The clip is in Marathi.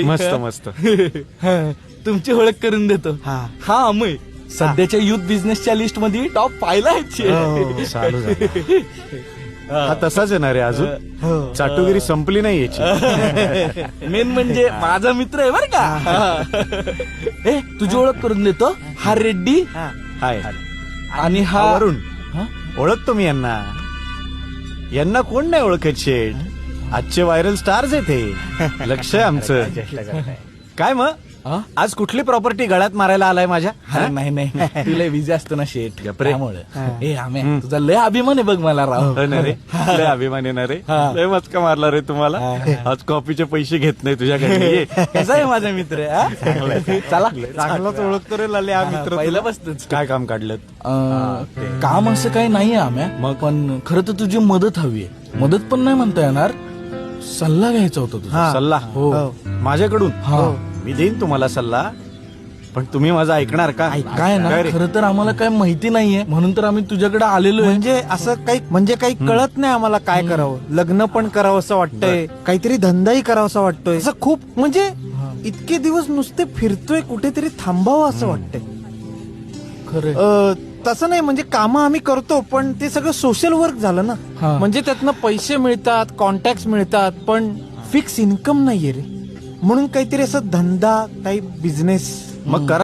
मस्त मस्त. तुमची ओळख करून देतो. हा अमय सध्याच्या युथ बिझनेसच्या लिस्ट मध्ये टॉप 5 ला आहे. चालू झालं. हा तसाच येणार आहे अजून. चाटुगिरी संपली नाही याची. मेन म्हणजे माझा मित्र आहे बर का. ए तुझी ओळख करून देतो. हा रेड्डी हाय. आणि हा वरुण. ओळखतो मी यांना. यांना कोण नाही ओळखत शेठ. आजचे व्हायरल स्टार्स आहे ते. लक्ष आहे आमचं. काय मग आज कुठली प्रॉपर्टी गळ्यात मारायला आलाय माझ्या? नाही नाही तुला विजय असतो ना शेठ गप्रे. त्यामुळे. ए आम्ही तुझा लय अभिमान आहे बघ मला राव. हो ना रे. लय अभिमान येणार रे. लय मस्का मारला रे तुम्हाला. आज कॉफीचे पैसे घेत नाही तुझ्याकडे. कसा आहे माझा मित्र. चला चांगलाच ओळखतो रे लाले हा मित्र. पहिला बसतोच. काय काम काढलं? काम असं काही नाहीये आम्या मग पण खरं तर तुझी मदत हवी आहे. मदत पण नाही म्हणता येणार. सल्ला घ्यायचा होता तुझा. सल्ला? हो माझ्याकडून? हा मी देईन तुम्हाला सल्ला, पण तुम्ही माझा ऐकणार का? काय ना काय रे? खरं तर आम्हाला काय माहिती नाहीये म्हणून तर आम्ही तुझ्याकडे आलेलो आहे. म्हणजे असं काही कळत नाही आम्हाला काय करावं. लग्न पण करावं असं वाटतंय, काहीतरी धंदाही करावं असं वाटतोय. असं खूप म्हणजे इतके दिवस नुसते फिरतोय, कुठेतरी थांबावं असं वाटतंय. खरं तसं नाही म्हणजे कामं आम्ही करतो पण ते सगळं सोशल वर्क झालं ना. हा. म्हणजे त्यातनं पैसे मिळतात, कॉन्टॅक्ट मिळतात, पण फिक्स इन्कम नाहीये रे. म्हणून काहीतरी असं धंदा टाईप बिझनेस मग करा.